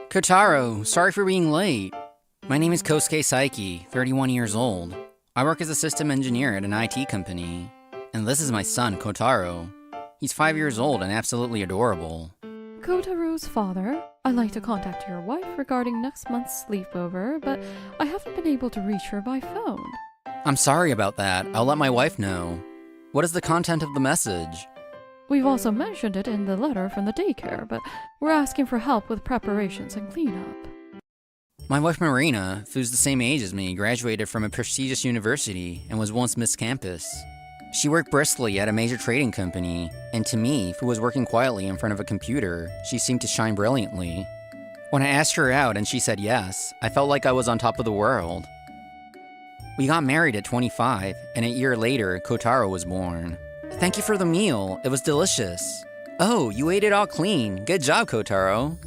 Kotaro, sorry for being late. My name is Kosuke Saiki, 31 years old. I work as a system engineer at an IT company. And this is my son, Kotaro. He's 5 years old and absolutely adorable. Kotaro's father, I'd like to contact your wife regarding next month's sleepover, but I haven't been able to reach her by phone. I'm sorry about that. I'll let my wife know. What is the content of the message? We've also mentioned it in the letter from the daycare, but we're asking for help with preparations and cleanup. My wife Marina, who's the same age as me, graduated from a prestigious university and was once Miss Campus. She worked briskly at a major trading company, and to me, who was working quietly in front of a computer, she seemed to shine brilliantly. When I asked her out and she said yes, I felt like I was on top of the world. We got married at 25, and a year later, Kotaro was born. Thank you for the meal, it was delicious. Oh, you ate it all clean, good job, Kotaro.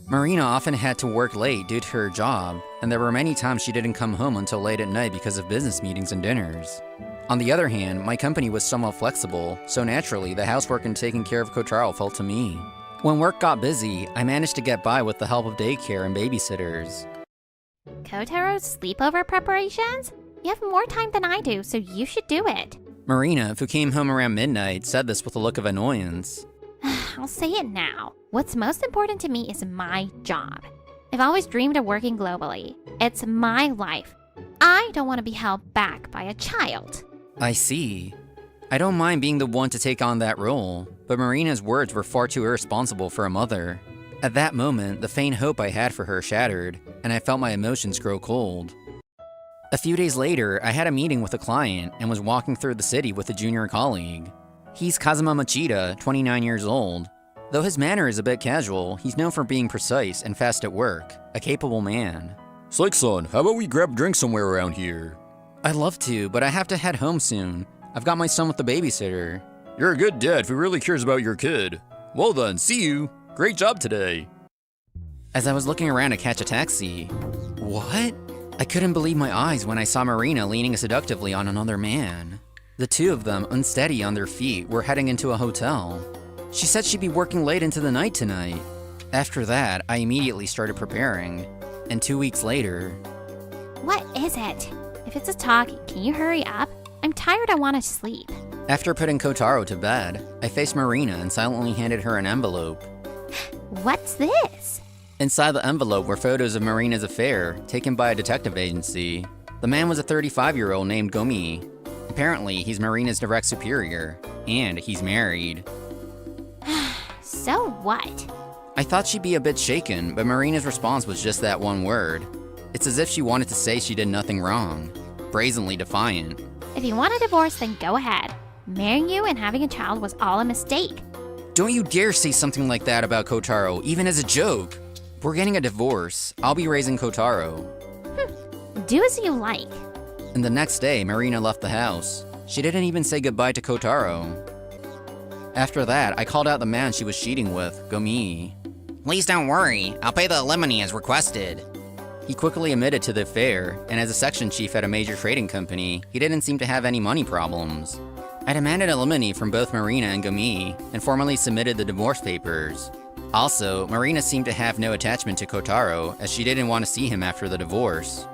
Marina often had to work late due to her job, and there were many times she didn't come home until late at night because of business meetings and dinners. On the other hand, my company was somewhat flexible, so naturally the housework and taking care of Kotaro fell to me. When work got busy, I managed to get by with the help of daycare and babysitters. Kotaro's sleepover preparations? You have more time than I do, so you should do it. Marina, who came home around midnight, said this with a look of annoyance. I'll say it now. What's most important to me is my job. I've always dreamed of working globally. It's my life. I don't want to be held back by a child. I see. I don't mind being the one to take on that role, but Marina's words were far too irresponsible for a mother. At that moment, the faint hope I had for her shattered, and I felt my emotions grow cold. A few days later, I had a meeting with a client and was walking through the city with a junior colleague. He's Kazuma Machida, 29 years old. Though his manner is a bit casual, he's known for being precise and fast at work, a capable man. Psych-san, how about we grab a drink somewhere around here? I'd love to, but I have to head home soon. I've got my son with the babysitter. You're a good dad who really cares about your kid. Well then, see you. Great job today. As I was looking around to catch a taxi, what? I couldn't believe my eyes when I saw Marina leaning seductively on another man. The two of them, unsteady on their feet, were heading into a hotel. She said she'd be working late into the night tonight. After that, I immediately started preparing. And 2 weeks later... What is it? If it's a talk, can you hurry up? I'm tired, I want to sleep. After putting Kotaro to bed, I faced Marina and silently handed her an envelope. What's this? Inside the envelope were photos of Marina's affair, taken by a detective agency. The man was a 35-year-old named Gomi. Apparently, he's Marina's direct superior, and he's married. So what? I thought she'd be a bit shaken, but Marina's response was just that one word. It's as if she wanted to say she did nothing wrong. Brazenly defiant. If you want a divorce, then go ahead. Marrying you and having a child was all a mistake. Don't you dare say something like that about Kotaro, even as a joke. We're getting a divorce. I'll be raising Kotaro. Do as you like. And the next day, Marina left the house. She didn't even say goodbye to Kotaro. After that, I called out the man she was cheating with, Gomi. Please don't worry, I'll pay the alimony as requested. He quickly admitted to the affair, and as a section chief at a major trading company, he didn't seem to have any money problems. I demanded alimony from both Marina and Gomi, and formally submitted the divorce papers. Also, Marina seemed to have no attachment to Kotaro, as she didn't want to see him after the divorce.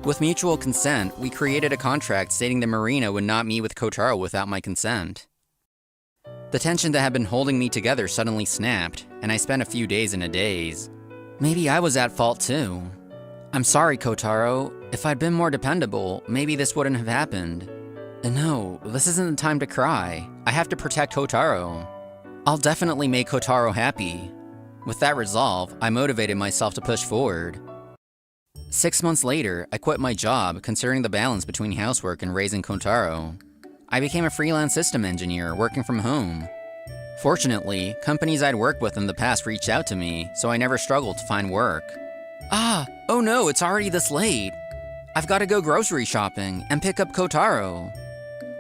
With mutual consent, we created a contract stating that Marina would not meet with Kotaro without my consent. The tension that had been holding me together suddenly snapped, and I spent a few days in a daze. Maybe I was at fault too. I'm sorry, Kotaro. If I'd been more dependable, maybe this wouldn't have happened. And no, this isn't the time to cry. I have to protect Kotaro. I'll definitely make Kotaro happy. With that resolve, I motivated myself to push forward. 6 months later, I quit my job, considering the balance between housework and raising Kotaro. I became a freelance system engineer, working from home. Fortunately, companies I'd worked with in the past reached out to me, so I never struggled to find work. Oh no, it's already this late. I've got to go grocery shopping and pick up Kotaro.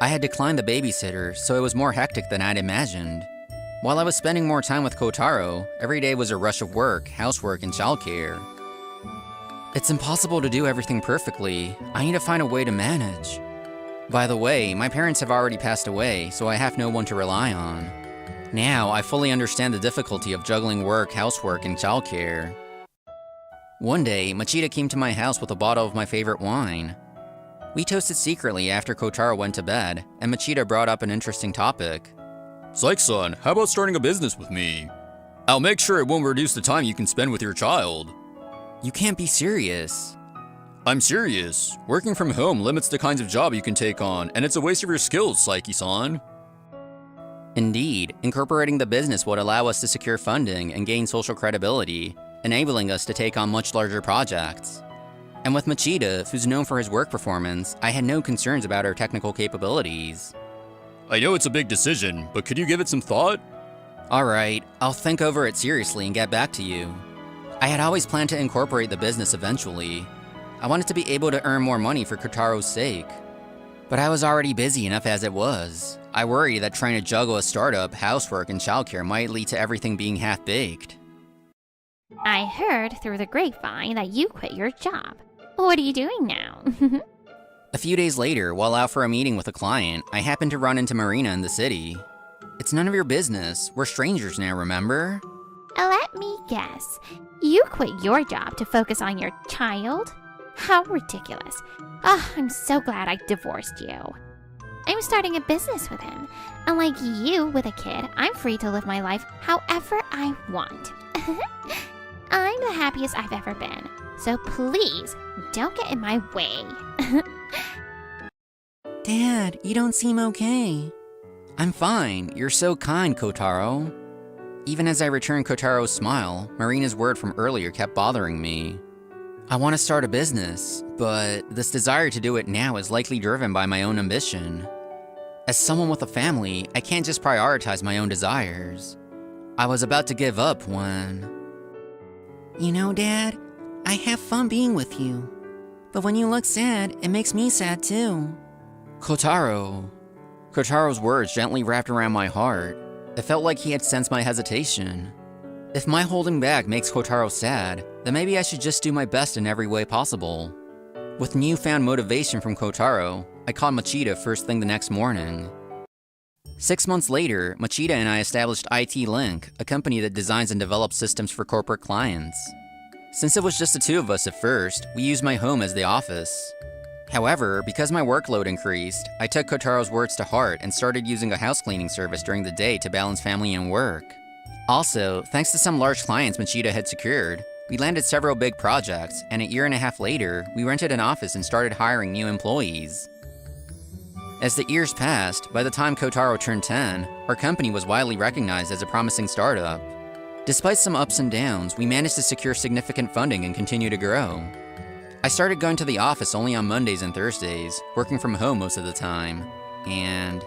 I had declined the babysitter, so it was more hectic than I'd imagined. While I was spending more time with Kotaro, every day was a rush of work, housework, and childcare. It's impossible to do everything perfectly. I need to find a way to manage. By the way, my parents have already passed away, so I have no one to rely on. Now, I fully understand the difficulty of juggling work, housework, and childcare. One day, Machida came to my house with a bottle of my favorite wine. We toasted secretly after Kotaro went to bed, and Machida brought up an interesting topic. Saiki-san, how about starting a business with me? I'll make sure it won't reduce the time you can spend with your child. You can't be serious. I'm serious. Working from home limits the kinds of job you can take on, and it's a waste of your skills, Saiki-san. Indeed, incorporating the business would allow us to secure funding and gain social credibility, enabling us to take on much larger projects. And with Machida, who's known for his work performance, I had no concerns about her technical capabilities. I know it's a big decision, but could you give it some thought? Alright, I'll think over it seriously and get back to you. I had always planned to incorporate the business eventually. I wanted to be able to earn more money for Kotaro's sake. But I was already busy enough as it was. I worry that trying to juggle a startup, housework, and childcare might lead to everything being half-baked. I heard through the grapevine that you quit your job. What are you doing now? A few days later, while out for a meeting with a client, I happened to run into Marina in the city. It's none of your business. We're strangers now, remember? Let me guess. You quit your job to focus on your child? How ridiculous. I'm so glad I divorced you. I'm starting a business with him. Unlike you with a kid, I'm free to live my life however I want. I'm the happiest I've ever been. So please, don't get in my way. Dad, you don't seem okay. I'm fine. You're so kind, Kotaro. Even as I returned Kotaro's smile, Marina's word from earlier kept bothering me. I want to start a business, but this desire to do it now is likely driven by my own ambition. As someone with a family, I can't just prioritize my own desires. I was about to give up when... You know, Dad, I have fun being with you. But when you look sad, it makes me sad too. Kotaro. Kotaro's words gently wrapped around my heart. It felt like he had sensed my hesitation. If my holding back makes Kotaro sad, then maybe I should just do my best in every way possible. With newfound motivation from Kotaro, I called Machida first thing the next morning. 6 months later, Machida and I established IT Link, a company that designs and develops systems for corporate clients. Since it was just the two of us at first, we used my home as the office. However, because my workload increased, I took Kotaro's words to heart and started using a house cleaning service during the day to balance family and work. Also, thanks to some large clients Machida had secured, we landed several big projects, and a year and a half later, we rented an office and started hiring new employees. As the years passed, by the time Kotaro turned 10, our company was widely recognized as a promising startup. Despite some ups and downs, we managed to secure significant funding and continue to grow. I started going to the office only on Mondays and Thursdays, working from home most of the time, and...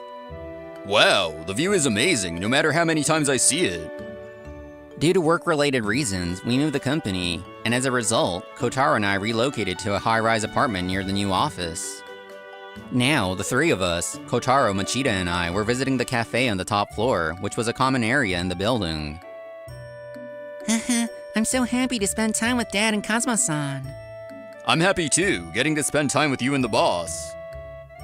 Wow, the view is amazing, no matter how many times I see it. Due to work-related reasons, we moved the company, and as a result, Kotaro and I relocated to a high-rise apartment near the new office. Now, the three of us, Kotaro, Machida, and I, were visiting the cafe on the top floor, which was a common area in the building. I'm so happy to spend time with Dad and Kazuma-san. I'm happy too, getting to spend time with you and the boss.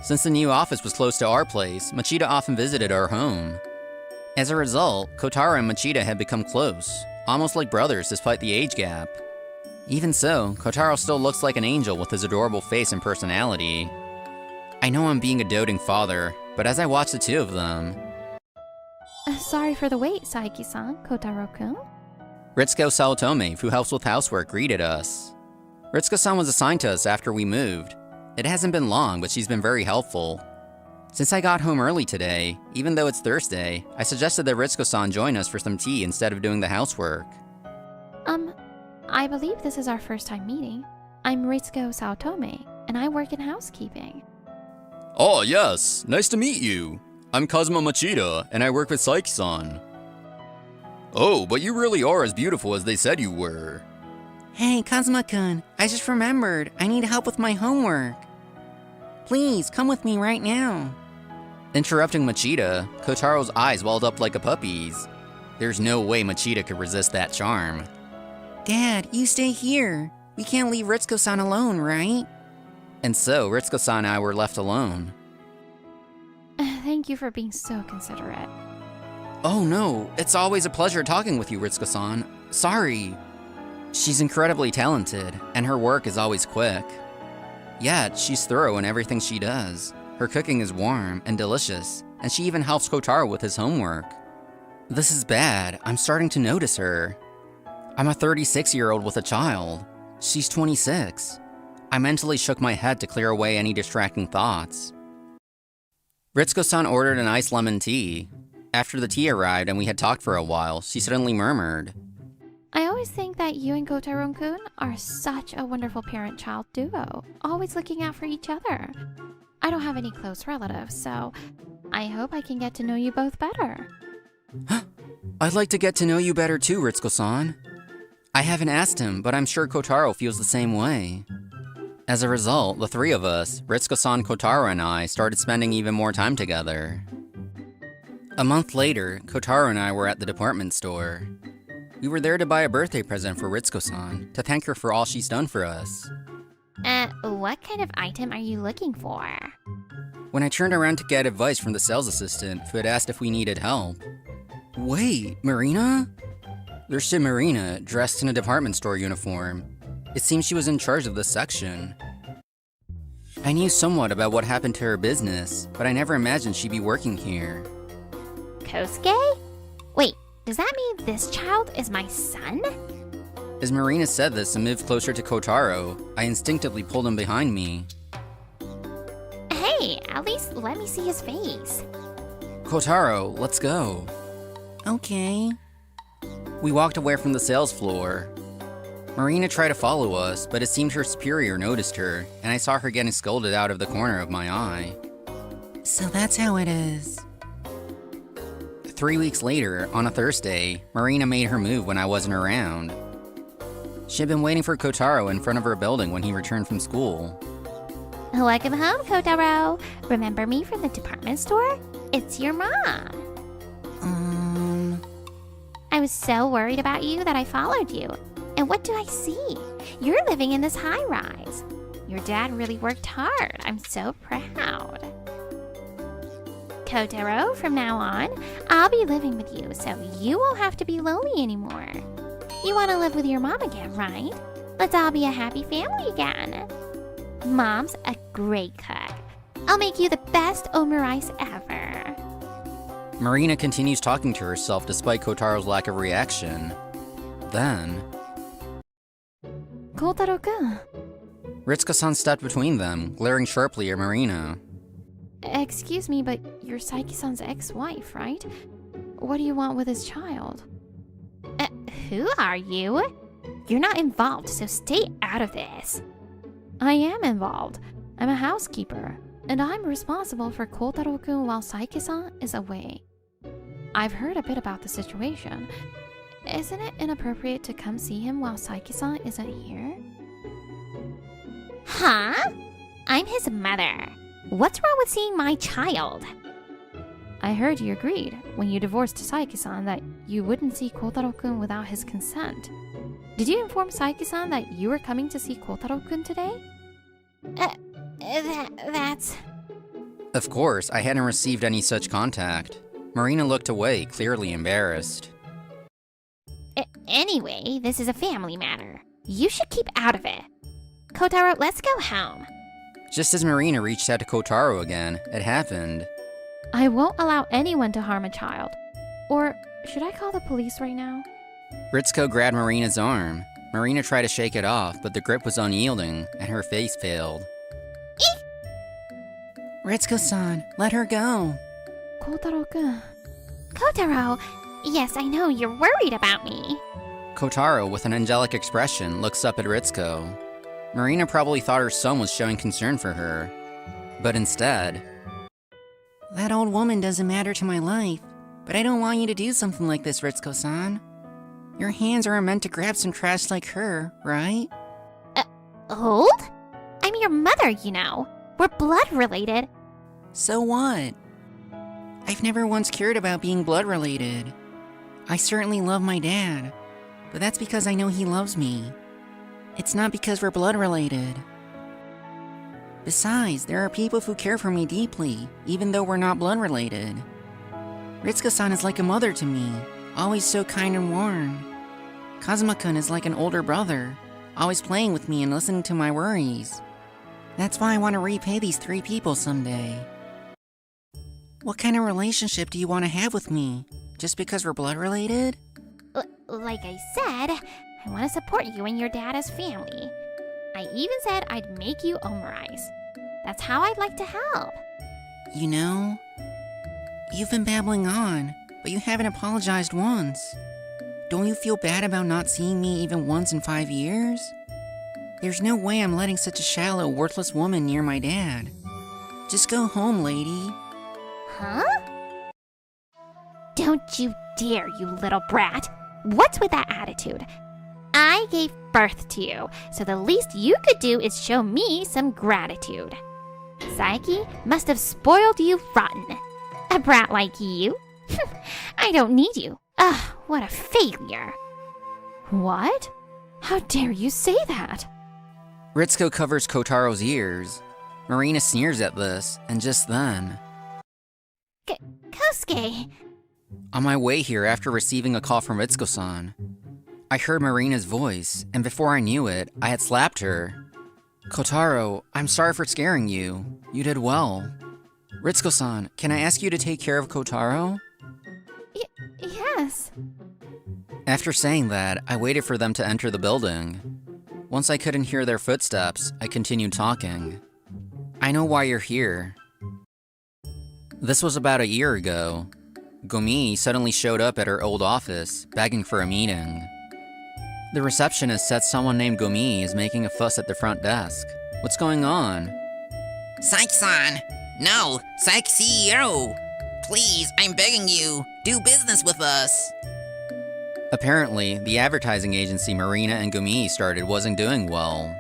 Since the new office was close to our place, Machida often visited our home. As a result, Kotaro and Machida had become close, almost like brothers despite the age gap. Even so, Kotaro still looks like an angel with his adorable face and personality. I know I'm being a doting father, but as I watch the two of them... Sorry for the wait, Saiki-san, Kotaro-kun. Ritsuko Saotome, who helps with housework, greeted us. Ritsuko-san was assigned to us after we moved. It hasn't been long, but she's been very helpful. Since I got home early today, even though it's Thursday, I suggested that Ritsuko-san join us for some tea instead of doing the housework. I believe this is our first time meeting. I'm Ritsuko Saotome, and I work in housekeeping. Oh yes, nice to meet you. I'm Kazuma Machida, and I work with Saiki-san. Oh, but you really are as beautiful as they said you were. Hey, Kazuma-kun, I just remembered. I need help with my homework. Please, come with me right now. Interrupting Machida, Kotaro's eyes welled up like a puppy's. There's no way Machida could resist that charm. Dad, you stay here. We can't leave Ritsuko-san alone, right? And so, Ritsuko-san and I were left alone. Thank you for being so considerate. Oh no, it's always a pleasure talking with you, Ritsuko-san. Sorry. She's incredibly talented, and her work is always quick. Yet, she's thorough in everything she does. Her cooking is warm and delicious, and she even helps Kotaro with his homework. This is bad. I'm starting to notice her. I'm a 36-year-old with a child. She's 26. I mentally shook my head to clear away any distracting thoughts. Ritsuko-san ordered an iced lemon tea. After the tea arrived and we had talked for a while, she suddenly murmured, I always think that you and Kotaro-kun are such a wonderful parent-child duo, always looking out for each other. I don't have any close relatives, so I hope I can get to know you both better. I'd like to get to know you better too, Ritsuko-san. I haven't asked him, but I'm sure Kotaro feels the same way. As a result, the three of us, Ritsuko-san, Kotaro, and I, started spending even more time together. A month later, Kotaro and I were at the department store. We were there to buy a birthday present for Ritsuko-san, to thank her for all she's done for us. What kind of item are you looking for? When I turned around to get advice from the sales assistant, who had asked if we needed help. Wait, Marina? There stood Marina, dressed in a department store uniform. It seemed she was in charge of this section. I knew somewhat about what happened to her business, but I never imagined she'd be working here. Kosuke? Wait, does that mean this child is my son? As Marina said this and moved closer to Kotaro, I instinctively pulled him behind me. Hey, at least let me see his face. Kotaro, let's go. Okay. We walked away from the sales floor. Marina tried to follow us, but it seemed her superior noticed her, and I saw her getting scolded out of the corner of my eye. So that's how it is. 3 weeks later, on a Thursday, Marina made her move when I wasn't around. She had been waiting for Kotaro in front of her building when he returned from school. Welcome home, Kotaro. Remember me from the department store? It's your mom. I was so worried about you that I followed you. And what do I see? You're living in this high-rise. Your dad really worked hard. I'm so proud. Kotaro, from now on, I'll be living with you, so you won't have to be lonely anymore. You want to live with your mom again, right? Let's all be a happy family again. Mom's a great cook. I'll make you the best omurice ever. Marina continues talking to herself despite Kotaro's lack of reaction. Then, Kotaro-kun. Ritsuko-san stepped between them, glaring sharply at Marina. Excuse me, but you're Saiki-san's ex-wife, right? What do you want with his child? Who are you? You're not involved, so stay out of this. I am involved. I'm a housekeeper, and I'm responsible for Kotaro-kun while Saiki-san is away. I've heard a bit about the situation. Isn't it inappropriate to come see him while Saiki-san isn't here? Huh? I'm his mother. What's wrong with seeing my child? I heard you agreed, when you divorced Saiki-san, that you wouldn't see Kotaro-kun without his consent. Did you inform Saiki-san that you were coming to see Kotaro-kun today? That's... Of course, I hadn't received any such contact. Marina looked away, clearly embarrassed. Anyway, this is a family matter. You should keep out of it. Kotaro, let's go home. Just as Marina reached out to Kotaro again, it happened. I won't allow anyone to harm a child. Or should I call the police right now? Ritsuko grabbed Marina's arm. Marina tried to shake it off, but the grip was unyielding, and her face failed. Ritsuko-san, let her go. Kotaro-kun. Kotaro, yes, I know you're worried about me. Kotaro, with an angelic expression, looks up at Ritsuko. Marina probably thought her son was showing concern for her. But instead... That old woman doesn't matter to my life, but I don't want you to do something like this, Ritsuko-san. Your hands aren't meant to grab some trash like her, right? Old? I'm your mother, you know. We're blood related. So what? I've never once cared about being blood related. I certainly love my dad, but that's because I know he loves me. It's not because we're blood related. Besides, there are people who care for me deeply, even though we're not blood related. Ritsuko-san is like a mother to me, always so kind and warm. Kazuma-kun is like an older brother, always playing with me and listening to my worries. That's why I want to repay these 3 people someday. What kind of relationship do you want to have with me? Just because we're blood related? Like I said, I want to support you and your dad as family. I even said I'd make you omurice. That's how I'd like to help. You know, you've been babbling on, but you haven't apologized once. Don't you feel bad about not seeing me even once in 5 years? There's no way I'm letting such a shallow, worthless woman near my dad. Just go home, lady. Huh? Don't you dare, you little brat. What's with that attitude? I gave birth to you, so the least you could do is show me some gratitude. Saiki must have spoiled you rotten. A brat like you? I don't need you. Ugh, what a failure. What? How dare you say that? Ritsuko covers Kotaro's ears. Marina sneers at this, and just then... Kosuke! On my way here after receiving a call from Ritsuko-san, I heard Marina's voice, and before I knew it, I had slapped her. Kotaro, I'm sorry for scaring you. You did well. Ritsuko-san, can I ask you to take care of Kotaro? Yes. After saying that, I waited for them to enter the building. Once I couldn't hear their footsteps, I continued talking. I know why you're here. This was about a year ago. Gomi suddenly showed up at her old office, begging for a meeting. The receptionist said someone named Gomi is making a fuss at the front desk. What's going on? Saiki-san! No! Saiki CEO! Please, I'm begging you, do business with us! Apparently, the advertising agency Marina and Gomi started wasn't doing well.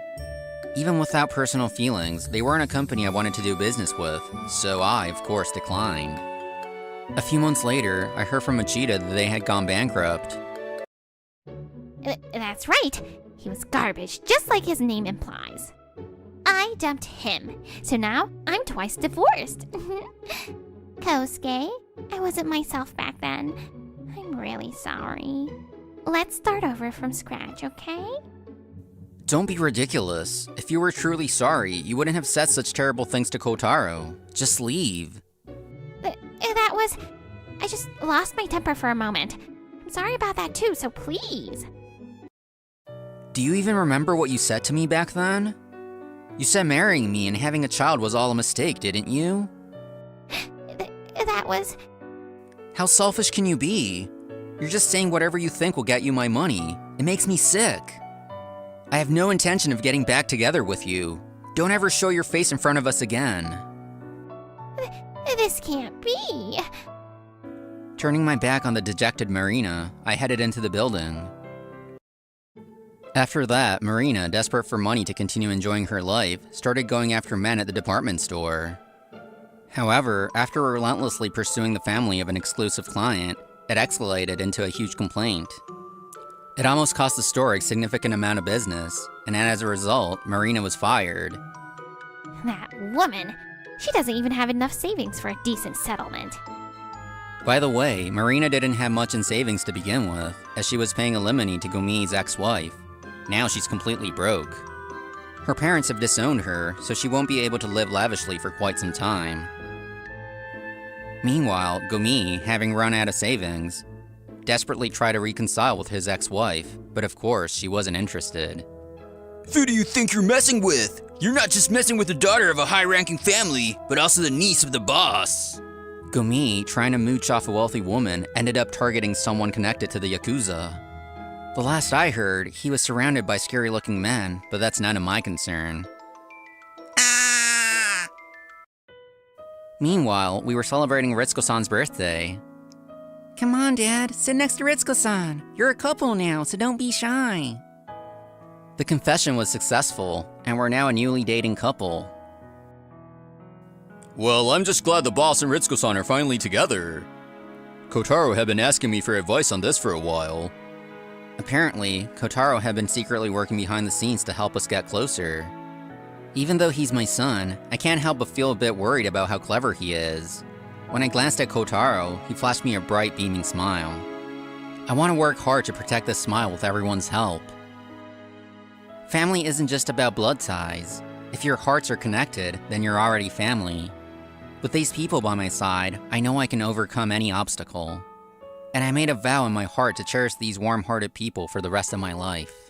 Even without personal feelings, they weren't a company I wanted to do business with, so I, of course, declined. A few months later, I heard from Machida that they had gone bankrupt. That's right. He was garbage, just like his name implies. I dumped him, so now I'm twice divorced. Kosuke, I wasn't myself back then. I'm really sorry. Let's start over from scratch, okay? Don't be ridiculous. If you were truly sorry, you wouldn't have said such terrible things to Kotaro. Just leave. That was... I just lost my temper for a moment. I'm sorry about that too, so please. Do you even remember what you said to me back then? You said marrying me and having a child was all a mistake, didn't you? That was... How selfish can you be? You're just saying whatever you think will get you my money. It makes me sick. I have no intention of getting back together with you. Don't ever show your face in front of us again. This can't be. Turning my back on the dejected Marina, I headed into the building. After that, Marina, desperate for money to continue enjoying her life, started going after men at the department store. However, after relentlessly pursuing the family of an exclusive client, it escalated into a huge complaint. It almost cost the store a significant amount of business, and as a result, Marina was fired. That woman. She doesn't even have enough savings for a decent settlement. By the way, Marina didn't have much in savings to begin with, as she was paying alimony to Gomi's ex-wife. Now she's completely broke. Her parents have disowned her, so she won't be able to live lavishly for quite some time. Meanwhile, Gomi, having run out of savings, desperately tried to reconcile with his ex-wife, but of course, she wasn't interested. Who do you think you're messing with? You're not just messing with the daughter of a high-ranking family, but also the niece of the boss. Gomi, trying to mooch off a wealthy woman, ended up targeting someone connected to the Yakuza. The last I heard, he was surrounded by scary-looking men, but that's none of my concern. Ah! Meanwhile, we were celebrating Ritsuko-san's birthday. Come on, Dad, sit next to Ritsuko-san. You're a couple now, so don't be shy. The confession was successful, and we're now a newly dating couple. Well, I'm just glad the boss and Ritsuko-san are finally together. Kotaro had been asking me for advice on this for a while. Apparently, Kotaro had been secretly working behind the scenes to help us get closer. Even though he's my son, I can't help but feel a bit worried about how clever he is. When I glanced at Kotaro, he flashed me a bright, beaming smile. I want to work hard to protect this smile with everyone's help. Family isn't just about blood ties. If your hearts are connected, then you're already family. With these people by my side, I know I can overcome any obstacle. And I made a vow in my heart to cherish these warm-hearted people for the rest of my life.